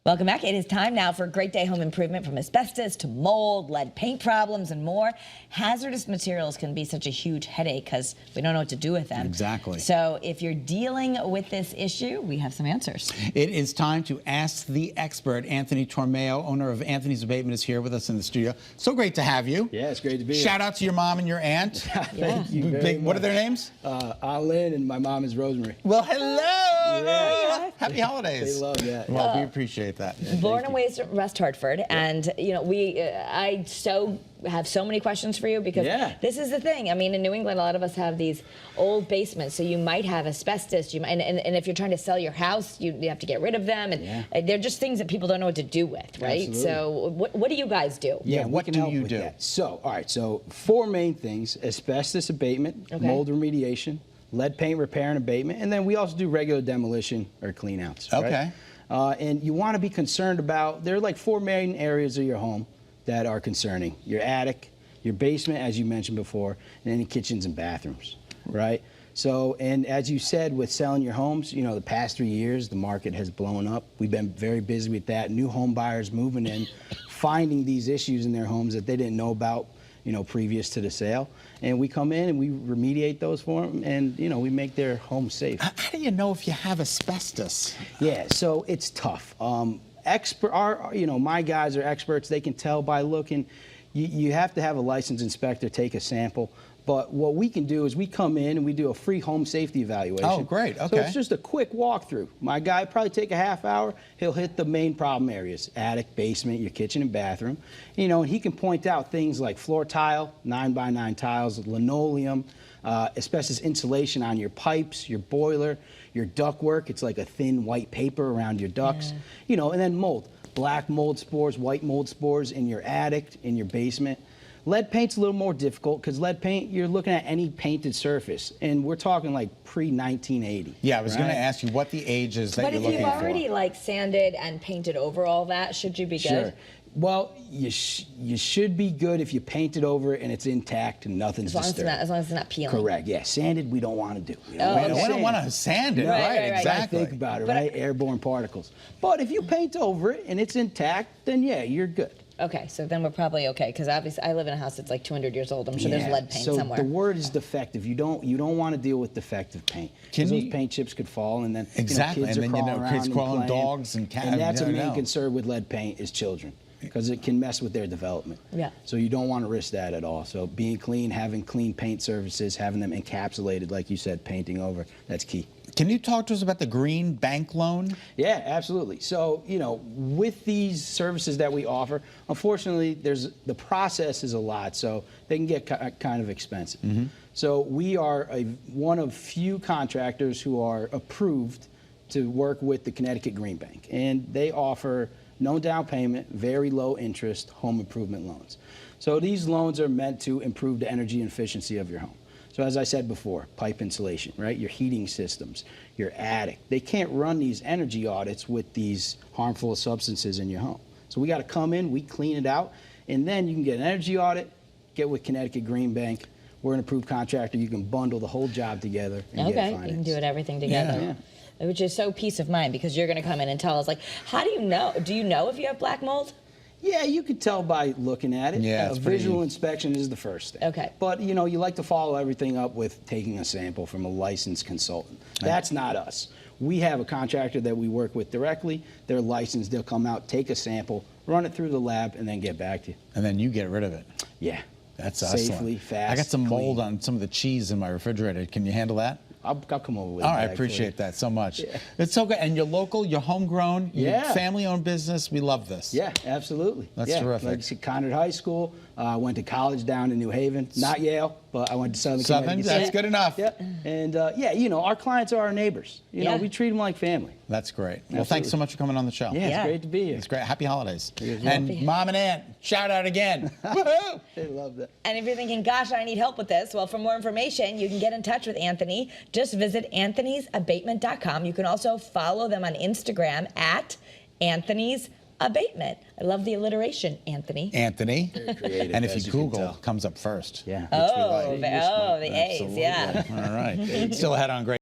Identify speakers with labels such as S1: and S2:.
S1: Welcome back. It is time now for a great day home improvement, from asbestos to mold, lead paint problems, and more. Hazardous materials can be such a huge headache because we don't know what to do with them.
S2: Exactly.
S1: So if you're dealing with this issue, we have some answers.
S2: It is time to ask the expert. Anthony Torromeo, owner of Anthony's Abatement, is here with us in the studio. So great to have you.
S3: Yeah, it's great to be here.
S2: Shout out to your mom and your aunt.
S3: Thank you very much.
S2: What are their names?
S3: Lynn, and my mom is Rosemary.
S2: Well, hello.
S3: Yeah.
S2: Happy holidays.
S3: They love that.
S2: Well, we appreciate that.
S1: Born and raised in West Hartford, and you know I have so many questions for you because this is the thing. I mean, in New England, a lot of us have these old basements, so you might have asbestos. You might, and if you're trying to sell your house, you have to get rid of them, and they're just things that people don't know what to do with, right?
S3: Absolutely.
S1: So, what do you guys do?
S3: Yeah,
S2: what do you do?
S3: So, all right, so 4 main things: asbestos abatement, mold remediation, lead paint repair and abatement, and then we also do regular demolition or clean outs.
S2: Okay.
S3: Right? And you want to be concerned about, there are like 4 main areas of your home that are concerning: your attic, your basement, as you mentioned before, and any kitchens and bathrooms, right? So, and as you said, with selling your homes, you know, the past 3 years, the market has blown up. We've been very busy with that. New home buyers moving in, finding these issues in their homes that they didn't know about, you know, previous to the sale. And we come in and we remediate those for them, and, you know, we make their home safe.
S2: How do you know if you have asbestos?
S3: Yeah, so it's tough. You know, my guys are experts. They can tell by looking. You have to have a licensed inspector take a sample. But what we can do is we come in and we do a free home safety evaluation.
S2: Oh, great. Okay.
S3: So it's just a quick walkthrough. My guy probably take a half hour. He'll hit the main problem areas: attic, basement, your kitchen and bathroom. You know, and he can point out things like floor tile, 9x9 tiles, linoleum, asbestos insulation on your pipes, your boiler, your ductwork. It's like a thin white paper around your ducts. You know, and then mold. Black mold spores, white mold spores in your attic, in your basement. Lead paint's a little more difficult because lead paint, you're looking at any painted surface, and we're talking like pre-1980.
S2: Yeah, I was going to ask you what the age is that you're looking for.
S1: But if you've already like sanded and painted over all that, should you be good?
S3: Sure. Well, you should be good if you paint it over and it's intact and nothing's disturbed.
S1: As long as it's not peeling.
S3: Correct. Yeah, sanded we don't want to do. You
S2: know, we don't want to sand it, right? Exactly.
S3: Think about it, right? Airborne particles. But if you paint over it and it's intact, then yeah, you're good.
S1: Okay, so then we're probably okay, because obviously I live in a house that's like 200 years old. I'm sure there's lead paint somewhere.
S3: So the word is defective. You don't want to deal with defective paint. Because those paint chips could fall, and then kids are crawling around
S2: kids crawling,
S3: and playing.
S2: dogs and cats.
S3: And that's a main concern with lead paint is children, because it can mess with their development. Yeah. So you don't want to risk that at all. So being clean, having clean paint surfaces, having them encapsulated, like you said, painting over, that's key.
S2: Can you talk to us about the green bank loan?
S3: Yeah, absolutely. So, you know, with these services that we offer, unfortunately, the process is a lot, so they can get kind of expensive. So we are one of few contractors who are approved to work with the Connecticut Green Bank, and they offer no down payment, very low interest home improvement loans. So these loans are meant to improve the energy efficiency of your home. So as I said before, pipe insulation, right? Your heating systems, your attic. They can't run these energy audits with these harmful substances in your home. So we got to come in, we clean it out, and then you can get an energy audit, get with Connecticut Green Bank. We're an approved contractor. You can bundle the whole job together and get financed.
S1: You can do everything together. Yeah. Which is so peace of mind, because you're going to come in and tell us, like, how do you know? Do you know if you have black mold?
S3: Yeah, you could tell by looking at it.
S2: Yeah,
S3: visual inspection is the first step.
S1: Okay.
S3: But, you know, you like to follow everything up with taking a sample from a licensed consultant. That's not us. We have a contractor that we work with directly. They're licensed. They'll come out, take a sample, run it through the lab, and then get back to you.
S2: And then you get rid of it.
S3: Yeah.
S2: That's
S3: safely, fast.
S2: I got some mold
S3: clean
S2: on some of the cheese in my refrigerator. Can you handle that?
S3: I'll come over with
S2: it. All right, I appreciate that so much. Yeah. It's so good. And you're local, you're homegrown, you're family-owned business. We love this.
S3: Yeah, absolutely.
S2: That's terrific.
S3: Like Conard High School. Went to college down in New Haven. Not Yale, but I went to Southern Connecticut.
S2: That's good enough.
S3: Yeah. And, yeah, you know, our clients are our neighbors. You know, we treat them like family.
S2: That's great. Well, thanks so much for coming on the show.
S3: Yeah, it's great to be here.
S2: It's great. Happy holidays. And Mom and Aunt, shout out again. Woohoo!
S3: They love that.
S1: And if you're thinking, gosh, I need help with this, well, for more information, you can get in touch with Anthony. Just visit anthonysabatement.com. You can also follow them on Instagram at Anthony's Abatement. I love the alliteration, Anthony.
S2: Anthony.
S3: Very creative,
S2: and if you Google, comes up first.
S3: Yeah.
S1: The A's, yeah.
S2: All right. Still ahead on Great.